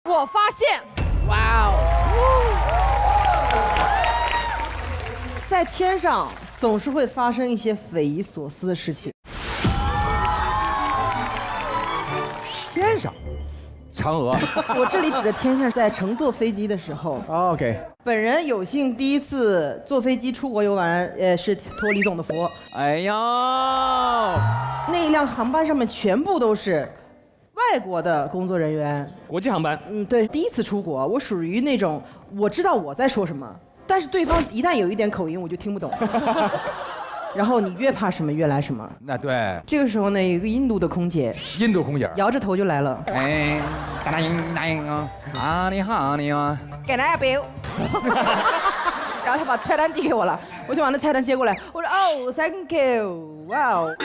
我发现，哇哦，在天上总是会发生一些匪夷所思的事情。天上，嫦娥。我这里指的天上，在乘坐飞机的时候。OK。本人有幸第一次坐飞机出国游玩，是托李总的福。哎呀，那一辆航班上面全部都是外国的工作人员，国际航班。对，第一次出国，我属于那种我知道我在说什么，但是对方一旦有一点口音，我就听不懂。然后你越怕什么越来什么。那对。这个时候呢，有一个印度的空姐，印度空姐摇着头就来了。哎，答应答应啊，啊你好你好，给他表。然后他把菜单递给我了，我就把那菜单接过来，我说哦 ，thank you， 哇哦。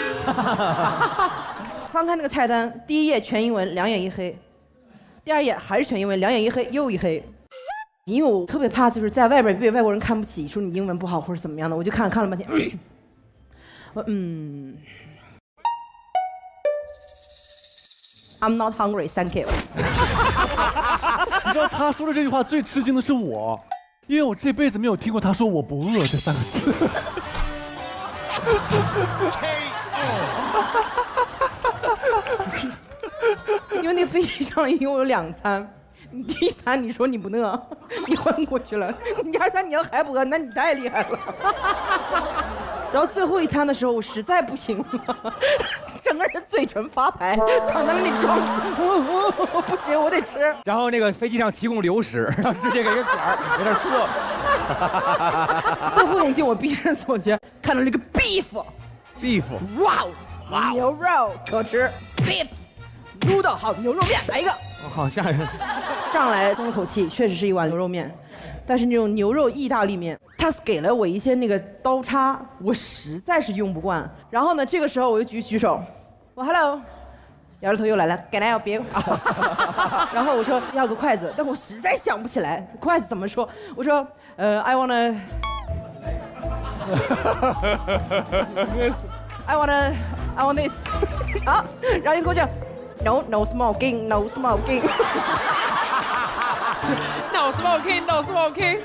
翻开那个菜单，第一页全英文，两眼一黑；第二页还是全英文，两眼一黑又一黑。因为我特别怕就是在外边被外国人看不起，说你英文不好或者怎么样的，我就看了半天。我I'm not hungry, thank you。你知道他说的这句话最吃惊的是我，因为我这辈子没有听过他说我不饿这3个字。因为那飞机上一共有2餐，你第一餐你说你不饿，你昏过去了；你第二餐你要还不饿，那你太厉害了。然后最后一餐的时候，我实在不行了，整个人嘴唇发白，躺在那里装死，不行，我得吃。然后那个飞机上提供流食，然后直接给一个管儿，有点错。最后勇气，我闭上左眼，看到那个 beef， 哇哦，牛肉可吃 ，beef， noodle 好，牛肉面来一个。好吓人。上来松了口气，确实是一碗牛肉面。但是那种牛肉意大利面，他给了我一些那个刀叉，我实在是用不惯。然后呢，这个时候我就举手，我 hello， 摇着头又来了，给他要别。然后我说要个筷子，但我实在想不起来筷子怎么说。我说I want this。好，然后一口就 no smoking no smoking。No smoking, no smoking。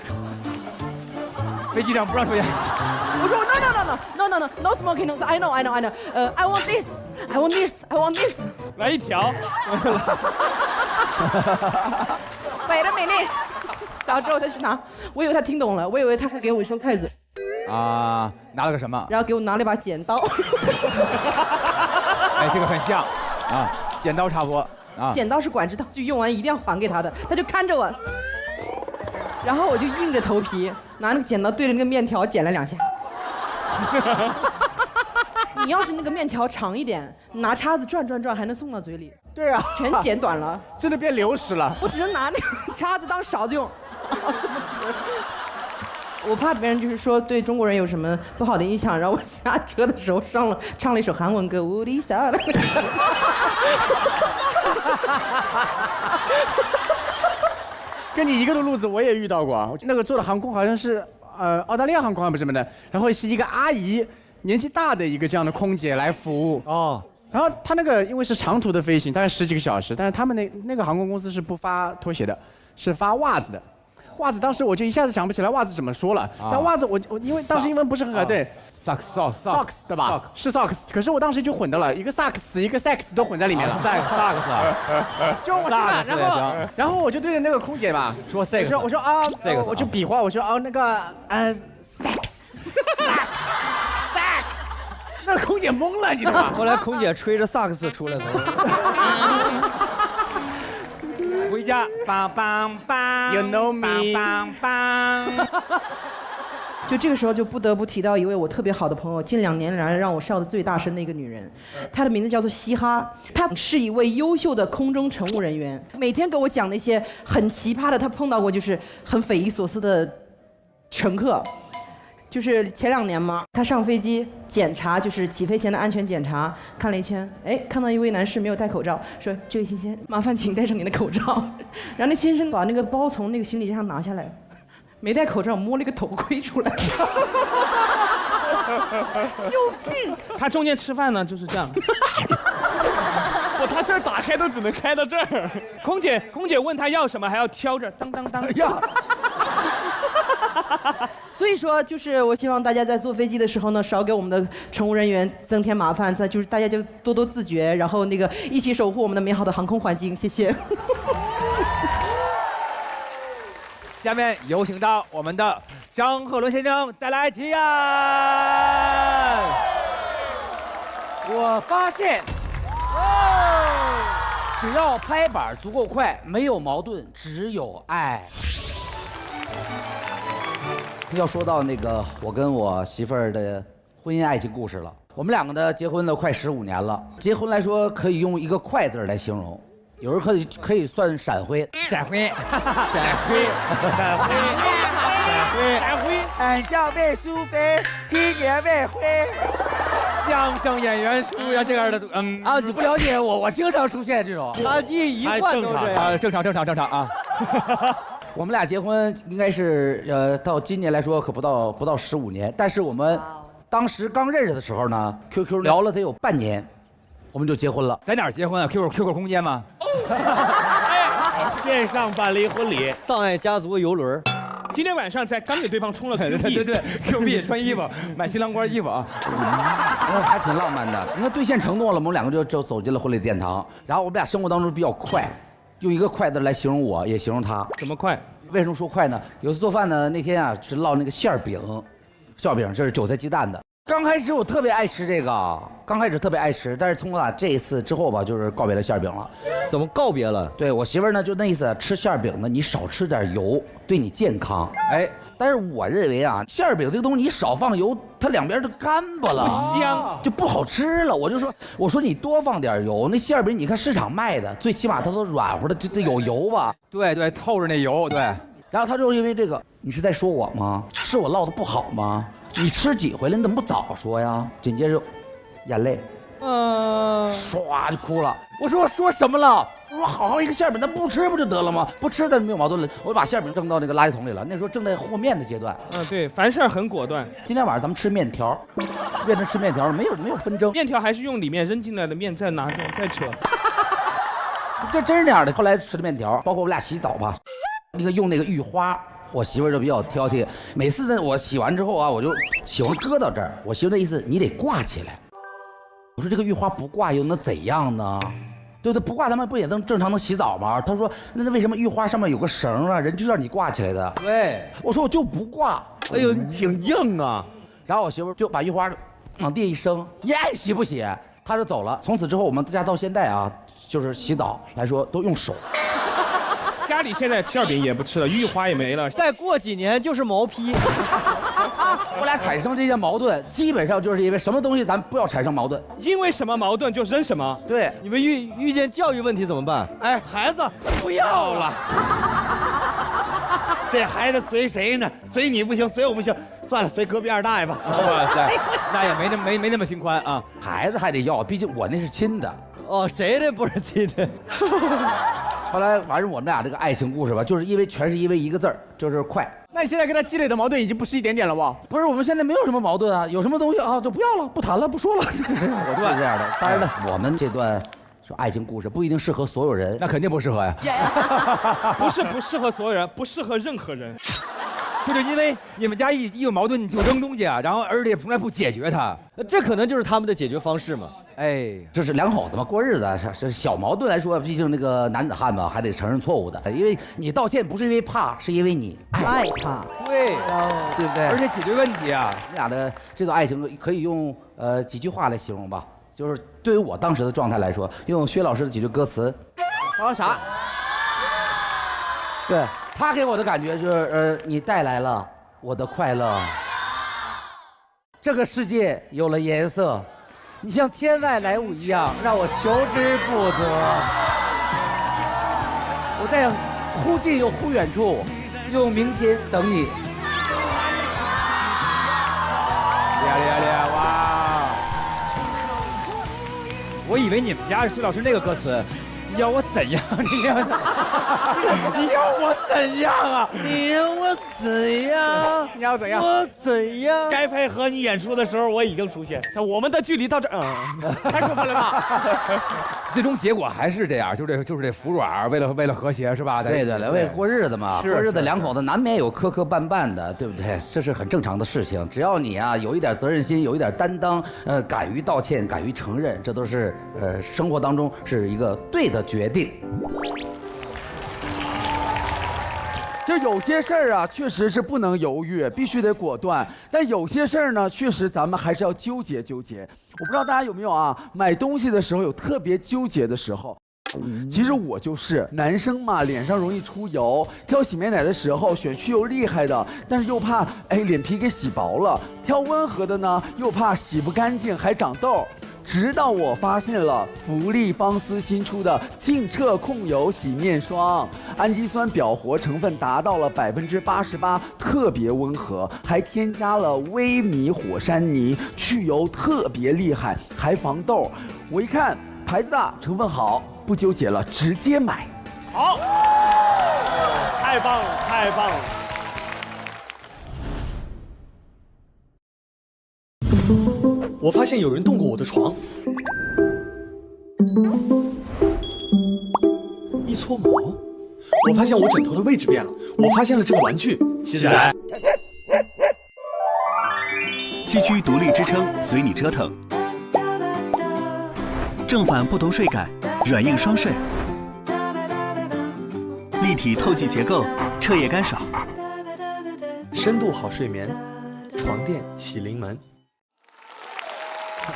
飞机上不让抽烟。我说 no smoking no I know I want this I want this。来一条。Wait a minute。然后之后他去拿，我以为他听懂了，我以为他还给我一双筷子。啊，拿了个什么？然后给我拿了一把剪刀。哎，这个很像啊，剪刀差不多。剪刀是管制刀具，用完一定要还给他的。他就看着我，然后我就硬着头皮拿那个剪刀对着那个面条剪了2下。你要是那个面条长一点，拿叉子转还能送到嘴里。对啊，全剪短了，真的变流食了。我只能拿那个叉子当勺子用。我怕别人就是说对中国人有什么不好的印象，然后我下车的时候唱了一首韩文歌《乌里萨》。跟你一个的路子我也遇到过，那个坐的航空好像是澳大利亚航空还不是什么的，然后是一个阿姨，年纪大的一个这样的空姐来服务哦。然后他那个因为是长途的飞行，大概10几个小时，但是他们那个航空公司是不发拖鞋的，是发袜子的。袜子当时我就一下子想不起来袜子怎么说了，但袜子我因为当时英文不是很好，对 ，socks 对吧？是 socks， 可是我当时就混到了一个 socks 一个 sex 都混在里面了。socks， 就我然后我就对着那个空姐嘛说 sex， 我说啊，我就比划，我说啊那个sex， 那个空姐懵了，你知道吗？后来空姐吹着萨克斯出来了。回家梆梆梆 You know me 梆梆。就这个时候就不得不提到一位我特别好的朋友，近2年来让我笑得最大声的一个女人，她的名字叫做嘻哈，她是一位优秀的空中乘务人员，每天给我讲那些很奇葩的，她碰到过就是很匪夷所思的乘客。就是前2年嘛，他上飞机检查，就是起飞前的安全检查，看了一圈，哎，看到一位男士没有戴口罩，说：“这位先生，麻烦请戴上您的口罩。”然后那先生把那个包从那个行李架上拿下来，没戴口罩，摸了一个头盔出来。有病！他中间吃饭呢，就是这样。他这儿打开都只能开到这儿。空姐问他要什么，还要挑着，当当当。哎呀，所以说，就是我希望大家在坐飞机的时候呢，少给我们的乘务人员增添麻烦，就是大家就多多自觉，然后一起守护我们的美好的航空环境。谢谢。下面有请到我们的张鹤伦先生带来提案。我发现，只要拍板足够快，没有矛盾，只有爱。要说到我跟我媳妇儿的婚姻爱情故事了。我们两个呢，结婚了快15年了。结婚来说，可以用一个“快”字来形容。有人可以算闪婚，闪婚，俺叫魏淑芬，7年未婚。相声演员是不是要这样的？你不了解我经常出现这种。他记一贯都这样，正常啊。我们俩结婚应该是到今年来说可不到15年，但是我们当时刚认识的时候呢 ，QQ 聊了得有半年，我们就结婚了。在哪儿结婚啊 ？QQ 空间吗？线上办离婚礼，葬爱家族游轮。今天晚上刚给对方充了 Q 币，对 ，Q 币穿衣服，买新郎官衣服啊，还挺浪漫的。你看兑现承诺了，我们两个就走进了婚礼殿堂。然后我们俩生活当中比较快，用一个“快”字来形容我，也形容他。怎么快？为什么说快呢？有次做饭呢，那天啊是烙那个馅儿饼，这是韭菜鸡蛋的。刚开始我特别爱吃这个，但是通过这一次之后吧，就是告别了馅儿饼了。怎么告别了？对我媳妇儿呢，就那意思，吃馅儿饼呢，你少吃点油，对你健康。但是我认为啊，馅儿饼这个东西你少放油，它两边就干巴了，不香，就不好吃了。我说你多放点油，那馅儿饼你看市场卖的，最起码它都软乎的，这得有油吧？对，透着那油，对。然后他就因为这个，你是在说我吗？是我烙的不好吗？你吃几回了？你怎么不早说呀？紧接着，眼泪，唰就哭了。我说什么了？我说好好一个馅饼，那不吃不就得了吗？不吃咱没有矛盾了。我就把馅饼扔到那个垃圾桶里了。那时候正在和面的阶段。对，凡事很果断。今天晚上咱们吃面条，变成吃面条，没有纷争。面条还是用里面扔进来的面再拿走再扯。这真是那样的。后来吃的面条，包括我俩洗澡吧，用那个浴花。我媳妇儿就比较挑剔，每次呢我洗完之后啊，我就喜欢搁到这儿。我媳妇儿的意思，你得挂起来。我说这个浴花不挂又能怎样呢？对不对？不挂咱们不也正常能洗澡吗？他说那为什么浴花上面有个绳啊？人就让你挂起来的。对，我说我就不挂。哎呦，你挺硬啊。然后我媳妇儿就把浴花往地一扔，你爱洗不洗？他就走了。从此之后我们家到现在啊，就是洗澡来说都用手。家里现在馅饼也不吃了，浴花也没了，再过几年就是毛坯。我俩产生这些矛盾，基本上就是因为什么东西咱不要产生矛盾，因为什么矛盾就扔什么。对，你们遇见教育问题怎么办？孩子不要了，这孩子随谁呢？随你不行，随我不行，算了，随隔壁二大爷吧。哇塞，那也没那么心宽啊。孩子还得要，毕竟我那是亲的。谁的不是亲的？后来反正我们俩这个爱情故事吧，全是因为一个字儿，就是快。那你现在跟他积累的矛盾已经不是一点点了吧？不是，我们现在没有什么矛盾啊，有什么东西啊就不要了，不谈了，不说了，就是这样的。当然了，我们这段说爱情故事不一定适合所有人，那肯定不适合呀。不是不适合所有人，不适合任何人。就是因为你们家一有矛盾你就扔东西啊，然后而且从来不解决它，这可能就是他们的解决方式嘛。这是两口子嘛，过日子是小矛盾来说，毕竟那个男子汉嘛，还得承认错误的。因为你道歉不是因为怕，是因为你爱他，对，对不对？而且解决问题啊，我们俩的这段爱情可以用几句话来形容吧，就是对于我当时的状态来说，用薛老师的几句歌词，啥？对他给我的感觉就是你带来了我的快乐，这个世界有了颜色。你像天外来物一样，让我求之不得。我在忽近又忽远处，用明天等你。哇！我以为你们家是薛老师那个歌词，你要我怎样？你要我我怎样啊？你让我怎样？你要怎样？我怎样？该配合你演出的时候，我已经出现。我们的距离到这儿，太过分了吧？最终结果还是这样，就是这服软，为了和谐是吧？对对对，为了过日子嘛，是过日子两口子难免有磕磕绊绊的，对不对？这是很正常的事情。只要你啊有一点责任心，有一点担当，敢于道歉，敢于承认，这都是生活当中是一个对的决定。就有些事儿啊，确实是不能犹豫，必须得果断。但有些事儿呢，确实咱们还是要纠结纠结。我不知道大家有没有啊，买东西的时候有特别纠结的时候。其实我就是男生嘛，脸上容易出油，挑洗面奶的时候选去油厉害的，但是又怕脸皮给洗薄了；挑温和的呢，又怕洗不干净还长痘。直到我发现了芙丽芳丝新出的净澈控油洗面霜，氨基酸表活成分达到了88%，特别温和，还添加了微米火山泥，去油特别厉害，还防痘。我一看牌子大，成分好，不纠结了，直接买。好，太棒了，太棒了。我发现有人动过我的床，一撮毛。我发现我枕头的位置变了，我发现了这个玩具，起来。七区独立支撑，随你折腾。正反不同睡感，软硬双睡。立体透气结构，彻夜干爽。深度好睡眠，床垫喜临门。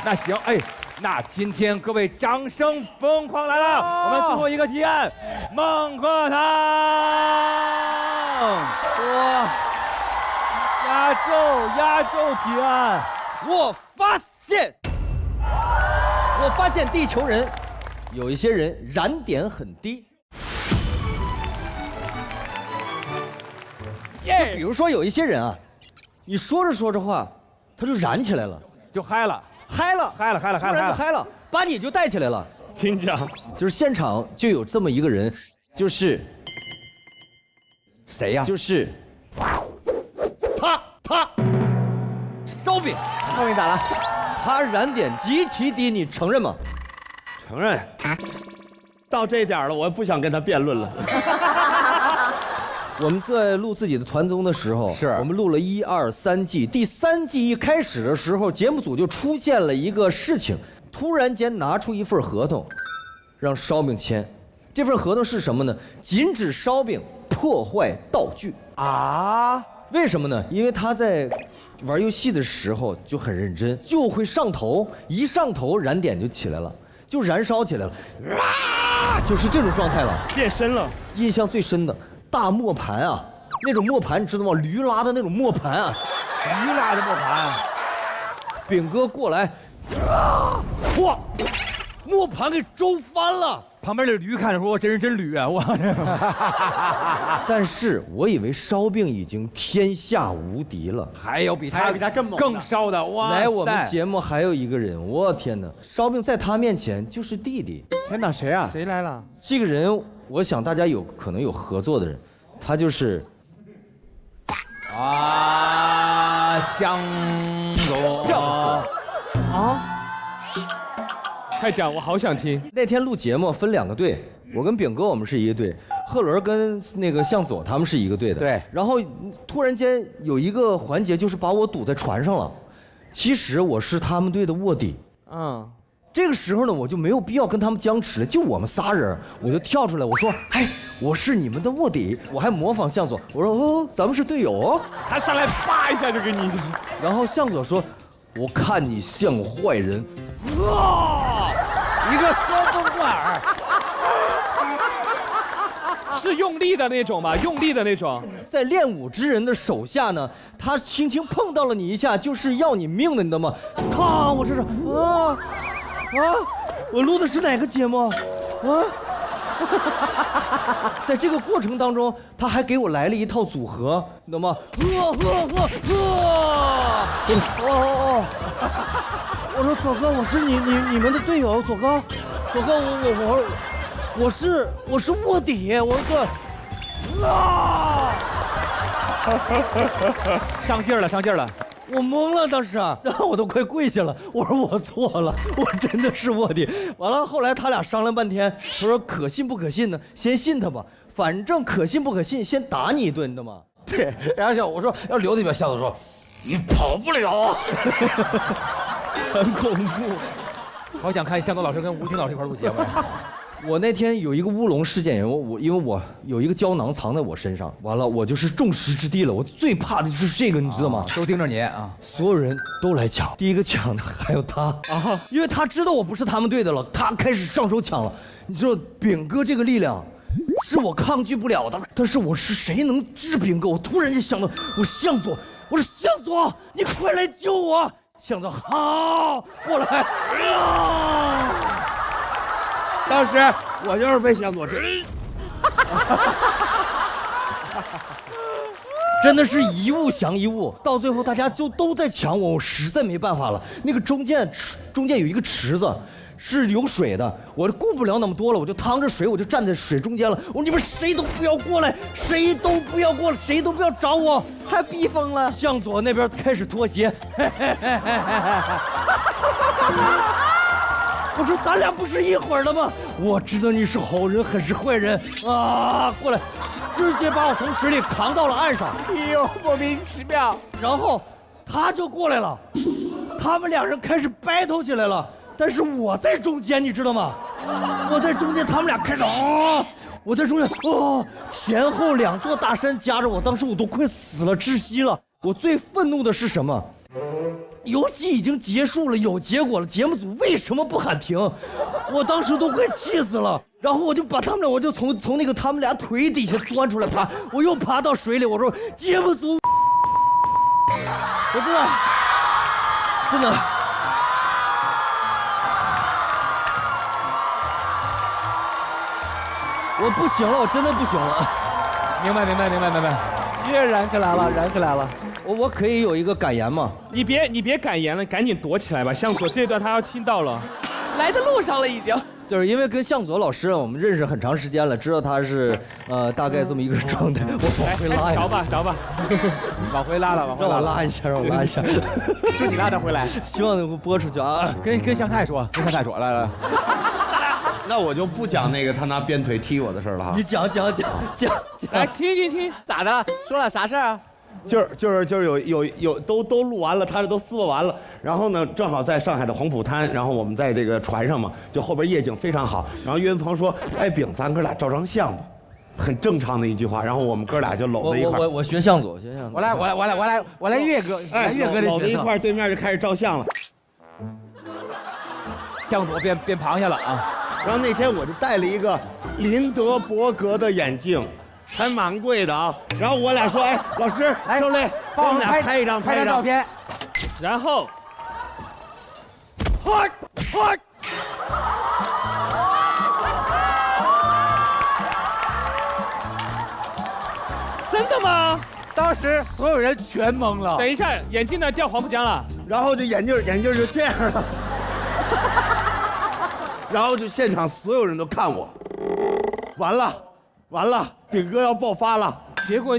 那行，那今天各位掌声疯狂来了！我们最后一个提案，孟鹤堂，压轴提案。我发现地球人有一些人燃点很低。就比如说有一些人啊，你说着说着话，他就燃起来了，就嗨了，突然就嗨了，把你就带起来了。经常就是现场就有这么一个人，就是谁呀？就是他烧饼咋了？他燃点极其低，你承认吗？承认。到这点了，我不想跟他辩论了。我们在录自己的团综的时候，我们录了1、2、3季。第3季一开始的时候，节目组就出现了一个事情，突然间拿出一份合同，让烧饼签。这份合同是什么呢？禁止烧饼破坏道具啊！为什么呢？因为他在玩游戏的时候就很认真，就会上头，一上头燃点就起来了，就燃烧起来了，就是这种状态了，变身了。印象最深的。大磨盘啊，那种磨盘你知道吗？驴拉的那种磨盘啊，驴拉的磨盘。饼哥过来，哇，磨盘给周翻了。旁边的驴看着说：“真是真驴啊！”我。但是我以为烧饼已经天下无敌了，还有比他更烧的哇！来我们节目还有一个人，我天哪，烧饼在他面前就是弟弟。天哪，谁啊？谁来了？这个人。我想大家可能有合作的人，他就是向左啊！快讲，我好想听。那天录节目分2个队，我跟饼哥我们是一个队，贺伦跟那个向左他们是一个队的。对。然后突然间有一个环节就是把我堵在船上了，其实我是他们队的卧底。这个时候呢，我就没有必要跟他们僵持了，就我们仨人，我就跳出来，我说：“嗨，我是你们的卧底。”我还模仿向左，我说：“哦，咱们是队友哦。”他上来啪一下就给你，然后向左说：“我看你像坏人。”一个双风贯耳，是用力的那种吧？用力的那种。在练武之人的手下呢，他轻轻碰到了你一下，就是要你命的，你知道吗？我这是我录的是哪个节目？在这个过程当中，他还给我来了一套组合，你懂吗？我说左哥，我是你们的队友，左哥，我是卧底，我说啊！上劲儿了，上劲儿了。我懵了，当时我都快跪下了。我说我错了，我真的是卧底。完了，后来他俩商量半天，他说可信不可信呢？先信他吧，反正可信不可信，先打你一顿的嘛。对，然后我说要留那边，向总说你跑不了，很恐怖。好想看向东老师跟吴京老师一块录节目呀。我那天有一个乌龙事件，因为我有一个胶囊藏在我身上，完了我就是众矢之的了。我最怕的就是这个，你知道吗？都盯着你啊！所有人都来抢，第一个抢的还有他啊，因为他知道我不是他们队的了，他开始上手抢了。你知道炳哥这个力量，是我抗拒不了的。但是我是谁能治炳哥？我突然就想到，我向佐，我说向佐，你快来救我！向佐好，过来呀！当时我就是被向佐治，真的是一物降一物，到最后大家就都在抢我，我实在没办法了。那个中间有一个池子，是有水的，我顾不了那么多了，我就趟着水，我就站在水中间了。我说你们谁都不要过来，谁都不要过来，谁都不要找我，还逼疯了。向佐那边开始脱鞋。我说咱俩不是一伙的吗？我知道你是好人还是坏人啊！过来，直接把我从水里扛到了岸上。哎呦，莫名其妙。然后他就过来了，他们两人开始 battle 起来了。但是我在中间，你知道吗？我在中间，他们俩开始我在中间前后两座大山夹着我，当时我都快死了，窒息了。我最愤怒的是什么？游戏已经结束了，有结果了，节目组为什么不喊停？我当时都快气死了。然后我就把他们俩，我就从那个他们俩腿底下钻出来我又爬到水里，我说节目组，我真的。我不行了，我真的不行了。明白。耶，燃起来了，燃起来了。我可以有一个感言吗？你别感言了，赶紧躲起来吧。向佐这段他要听到了，来的路上了已经。就是因为跟向佐老师我们认识很长时间了，知道他是大概这么一个状态。我往回拉呀，瞧吧，往回拉了，让我拉一下，让我拉一下，就你拉他回来，希望能播出去啊！跟向太说，来。那我就不讲那个他拿鞭腿踢我的事了哈。你讲，来听，咋的？说了啥事儿啊？就是有都录完了，他这都撕完了，然后呢，正好在上海的黄浦滩，然后我们在这个船上嘛，就后边夜景非常好。然后岳云鹏说：“哎，炳，咱哥俩照张相吧。”很正常的一句话。然后我们哥俩就搂在一块。我学向佐，我来岳哥，岳哥搂在一块，对面就开始照相了。向佐变螃蟹了啊！然后那天我就戴了一个林德伯格的眼镜，还蛮贵的啊。然后我俩说：“哎，老师，来，受累，帮我们俩拍一张照片。”然后，真的吗？当时所有人全懵了。等一下，眼镜呢掉黄浦江了，然后就眼镜就这样了。然后就现场所有人都看我，完了，炳哥要爆发了。结果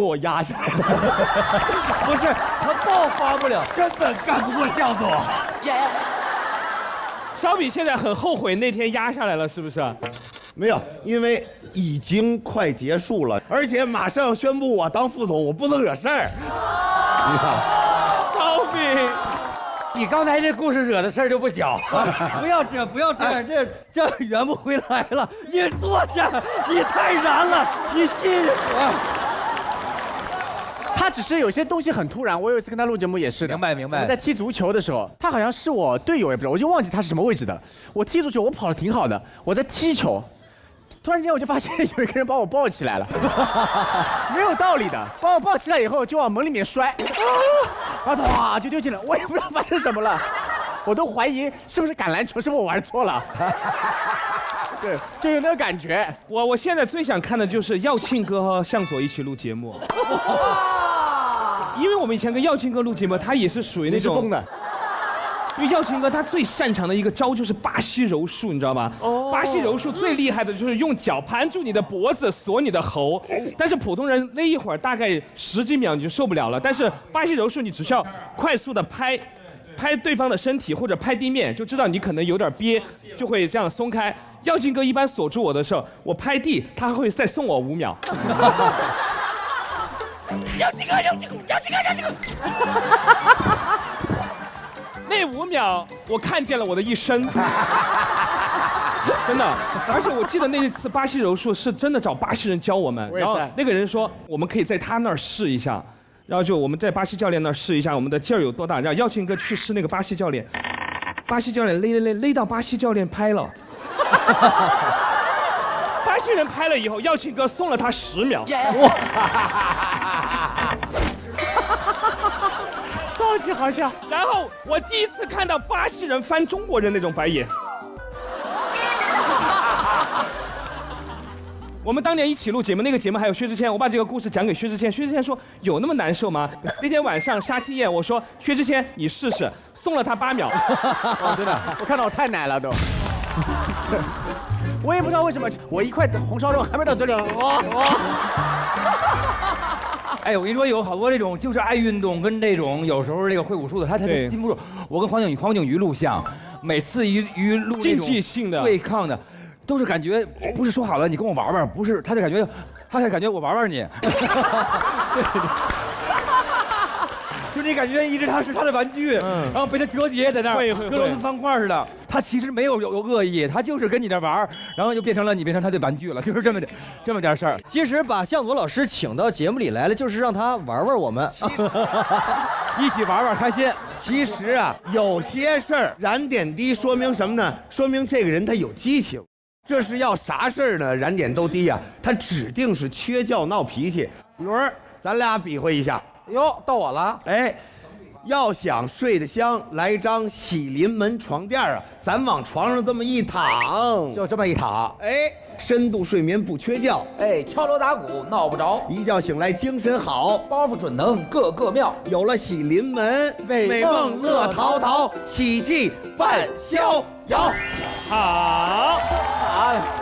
我压下来了。不是他爆发不了，根本干不过向佐。小比现在很后悔那天压下来了，是不是？没有，因为已经快结束了，而且马上要宣布我当副总，我不能惹事儿。你看，小比。你刚才这故事惹的事儿就不小，不要这样，这样圆不回来了。你坐下，你太燃了，你信我。他只是有些东西很突然。我有一次跟他录节目也是的，明白。我们在踢足球的时候，他好像是我队友，也不知道，我就忘记他是什么位置的。我踢足球，我跑得挺好的，我在踢球。突然间我就发现有一个人把我抱起来了，没有道理的，把我抱起来以后就往门里面摔，哇就丢进来，我也不知道发生什么了，我都怀疑是不是橄榄球，是不是我玩错了？对，就有那个感觉。我现在最想看的就是耀庆哥和向佐一起录节目，因为我们以前跟耀庆哥录节目，他也是属于那种疯的。因为耀庆哥他最擅长的一个招就是巴西柔术，你知道吧？哦。巴西柔术最厉害的就是用脚盘住你的脖子，锁你的喉。但是普通人勒一会儿，大概10几秒你就受不了了。但是巴西柔术你只需要快速的拍对方的身体或者拍地面，就知道你可能有点憋，就会这样松开。耀庆哥一般锁住我的时候，我拍地，他会再送我5秒。耀庆哥，那5秒，我看见了我的一生，真的。而且我记得那一次巴西柔术是真的找巴西人教我们，然后那个人说我们可以在他那儿试一下，然后就我们在巴西教练那儿试一下我们的劲儿有多大，让耀庆哥去试那个巴西教练，巴西教练勒到巴西教练拍了。巴西人拍了以后，耀庆哥送了他10秒。超级好笑。然后我第一次看到巴西人翻中国人那种白眼。我们当年一起录节目，那个节目还有薛之谦，我把这个故事讲给薛之谦，薛之谦说有那么难受吗？那天晚上杀青宴，我说薛之谦你试试，送了他8秒。真的，我看到我太奶了都。我也不知道为什么，我一块红烧肉还没到嘴里，哎，我跟你说，有好多这种就是爱运动跟这种有时候这个会武术的，他禁不住。我跟黄景瑜录像，每次一录竞技性的对抗的，都是感觉不是说好了你跟我玩玩，不是，他就感觉我玩玩你。就你感觉一直他是他的玩具，然后被他折叠在那儿，跟螺丝方块似的。他其实没有恶意，他就是跟你这玩，然后就变成他的玩具了，就是这么点事儿。其实把向佐老师请到节目里来了，就是让他玩玩我们，一起玩玩开心。其实啊，有些事儿燃点低，说明什么呢？说明这个人他有激情。这是要啥事儿呢？燃点都低呀，他指定是缺觉闹脾气。轮儿，咱俩比划一下。哟，到我了。哎，要想睡得香，来张喜临门床垫啊，咱往床上这么一躺，就这么一躺，哎，深度睡眠不缺觉，哎，敲锣打鼓闹不着，一觉醒来精神好，包袱准能个个妙。有了喜临门，美梦乐陶陶，喜气伴逍遥。好，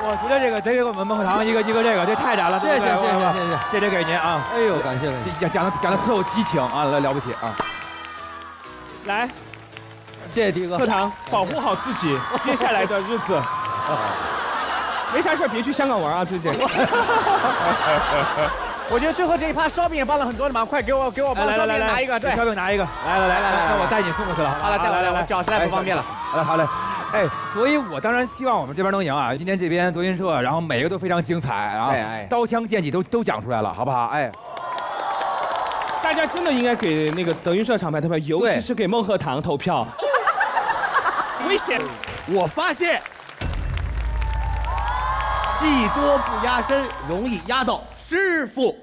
我觉得这个得给我们孟鹤堂一个这个，这太燃了，谢谢，这得给您啊！哎呦，感谢，讲的特有激情啊，了不起啊！来，谢谢迪哥。鹤堂，保护好自己，接下来的日子，没啥事别去香港玩啊，最近。我觉得最后这一趴烧饼也帮了很多的忙，快给我帮烧饼拿一个，对，烧饼拿一个，来，那我带你送过去了。好了，带我，我脚实在不方便了。好嘞。哎，所以我当然希望我们这边能赢啊！今天这边德云社，然后每个都非常精彩，然后刀枪剑戟都讲出来了，好不好？哎，大家真的应该给那个德云社厂牌投票，尤其是给孟鹤堂投票。危险！我发现技多不压身，容易压到师傅。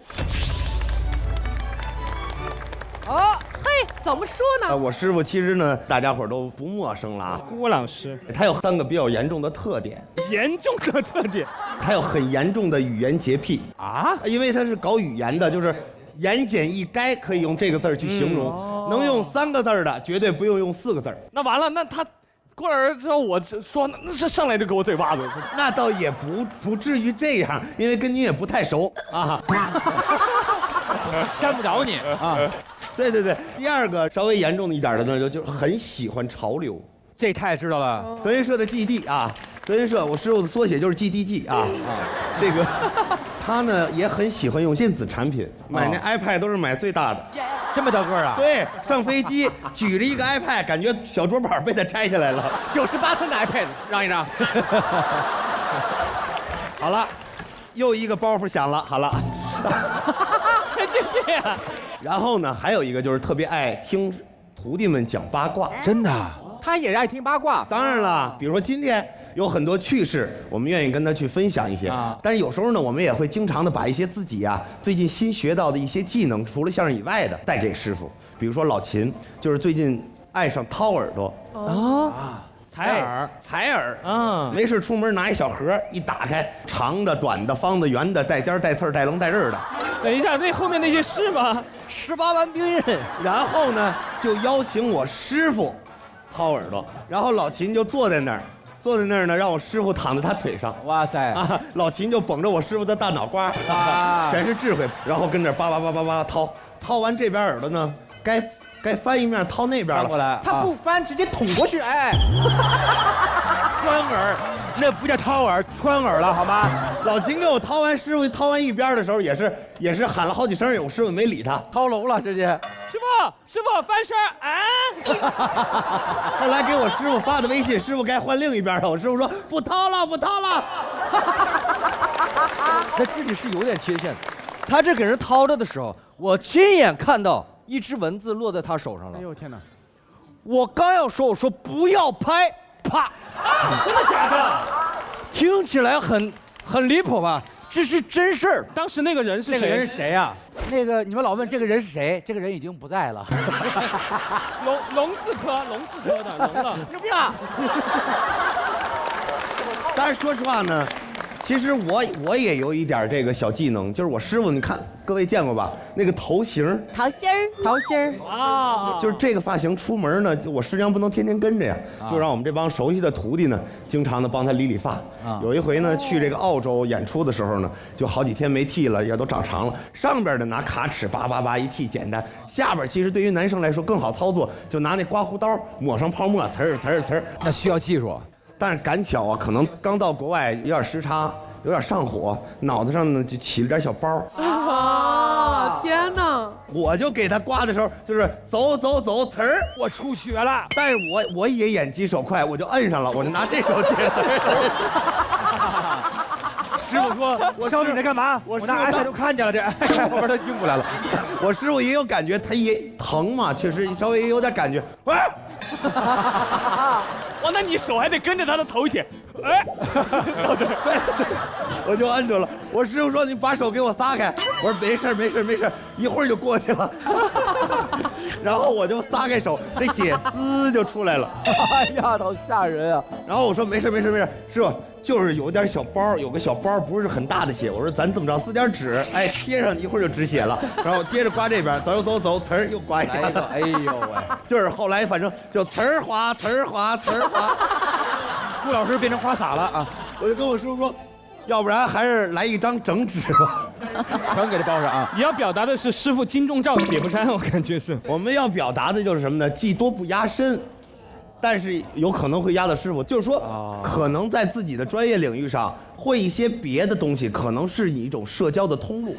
哦，嘿，怎么说呢？我师傅其实呢，大家伙都不陌生了啊。郭老师，他有3个比较严重的特点。严重的特点？他有很严重的语言洁癖啊，因为他是搞语言的，就是言简意赅，可以用这个字去形容。能用3个字的，绝对不用4个字。那完了，那他过来之后，我说那是上来就给我嘴巴子。那倒也不至于这样，因为跟你也不太熟啊，扇不着你啊。对，第2个稍微严重的一点的呢，就是很喜欢潮流，这太知道了。德云社的 GD 啊，德云社我师傅的缩写就是 GDG 啊，这个他呢也很喜欢用电子产品，买那 iPad 都是买最大的，这么大个啊？对，上飞机举着一个 iPad， 感觉小桌板被他拆下来了。98寸的 iPad， 让一让。好了，又一个包袱响了，好了。神经病啊！然后呢，还有一个就是特别爱听徒弟们讲八卦，真的，他也爱听八卦。当然了，比如说今天有很多趣事，我们愿意跟他去分享一些。但是有时候呢，我们也会经常的把一些自己啊最近新学到的一些技能，除了相声以外的带给师傅。比如说老秦，就是最近爱上掏耳朵啊。采耳，没事出门拿一小盒，一打开，长的、短的、方的、圆的，带尖带刺带棱带刃的。等一下，那后面那些是吗？18万兵刃。然后呢，就邀请我师傅掏耳朵，然后老秦就坐在那儿。坐在那儿呢，让我师傅躺在他腿上。哇塞！啊，老秦就捧着我师傅的大脑瓜，全是智慧，然后跟那儿叭叭叭叭叭掏，掏完这边耳朵呢，该翻一面掏那边了。过来，他不翻，直接捅过去，哎，穿耳，那不叫掏耳，穿耳了好吗？老秦给我掏完，师傅掏完一边的时候，也是喊了好几声，我师傅没理他，掏楼了直接。师傅翻身啊！后来给我师傅发的微信，师傅该换另一边了。我师傅说不掏了，不掏了。他智力是有点缺陷的，他这给人掏着的时候，我亲眼看到一只蚊子落在他手上了。哎呦天哪！我刚要说，我说不要拍，啪！真的假的？听起来很离谱吧？这是真事儿。当时那个人是谁？那个人是谁呀？那个你们老问这个人是谁，这个人已经不在了。龙字科的龙了，牛逼啊！但是说实话呢，其实我也有一点这个小技能，就是我师傅，你看各位见过吧？那个头型，桃心儿啊，就是这个发型出门呢，我师娘不能天天跟着呀，就让我们这帮熟悉的徒弟呢，经常的帮他理理发。有一回呢，去这个澳洲演出的时候呢，就好几天没剃了，也都长长了。上边的拿卡尺叭叭叭一剃简单，下边其实对于男生来说更好操作，就拿那刮胡刀抹上泡沫，呲儿，那需要技术。但是赶巧啊，可能刚到国外有点时差，有点上火，脑袋上呢就起了点小包。啊！天哪！我就给他刮的时候，就是走，词儿，我出血了。但是我也眼疾手快，我就摁上了，我就拿这手接词儿。师傅说：“我教你在干嘛？”我拿 iPad 都看见了，这后边他晕过来了。我师傅也有感觉，他也疼嘛，确实稍微也有点感觉。喂！哇，那你手还得跟着他的头去，哎，到这，对，我就摁住了。我师傅说：“你把手给我撒开。”我说：“没事，一会儿就过去了。”然后我就撒开手，这血滋就出来了。哎呀，好吓人啊！然后我说：“没事，师傅，就是有点小包，有个小包，不是很大的血。”我说：“咱怎么着，撕点纸，哎，贴上一会儿就止血了。”然后接着刮这边，走，词儿又刮一下。哎呦喂！就是后来反正就词儿滑。顾老师变成花洒了啊！我就跟我师傅说，要不然还是来一张整纸吧，全给他包上啊！你要表达的是师傅金钟罩铁布衫，我感觉是。我们要表达的就是什么呢？技多不压身，但是有可能会压到师傅。就是说，可能在自己的专业领域上会一些别的东西，可能是你一种社交的通路。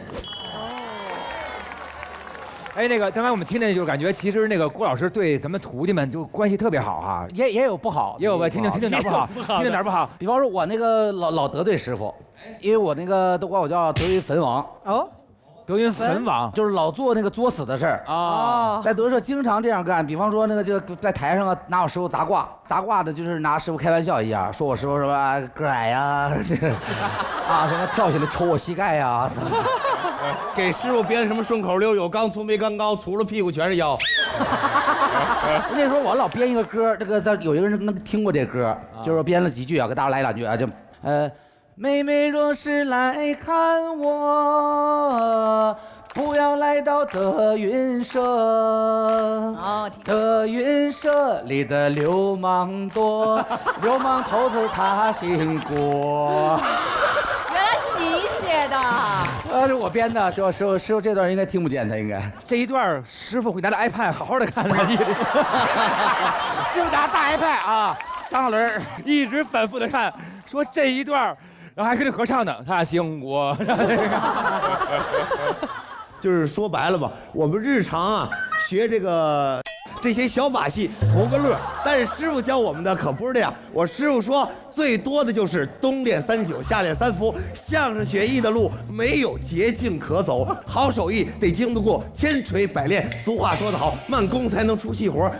哎，那个刚才我们听见就感觉，其实那个郭老师对咱们徒弟们就关系特别好哈，也有不好，也有吧？听听哪儿不好？听听哪儿不好？比方说，我那个老得罪师傅，因为我那个都管我叫德云坟王哦。德云坟王就是老做那个作死的事儿啊，在德云社经常这样干。比方说那个就在台上啊，拿我师傅砸挂的，就是拿师傅开玩笑一样，说我师傅什么个矮呀，啊什么跳起来抽我膝盖呀，给师傅编什么顺口溜，有刚粗没刚高，除了屁股全是腰。那时候我老编一个歌，这个有一个人能听过这歌，就是编了几句啊，给大家来两句啊，就妹妹若是来看我，不要来到德云社。德云社里的流氓多，流氓头子他姓郭。原来是你写的。是我编的，师傅这段应该听不见，他应该这一段师傅会拿着 iPad 好好的看。师傅拿大 iPad 啊，张小伦一直反复的看，说这一段。然后还跟着合唱呢，他姓郭。就是说白了吧，我们日常啊学这些小把戏图个乐，但是师傅教我们的可不是这样。我师傅说，最多的就是冬练3九，夏练3伏，相声学艺的路没有捷径可走，好手艺得经得过千锤百炼。俗话说得好，慢工才能出细活，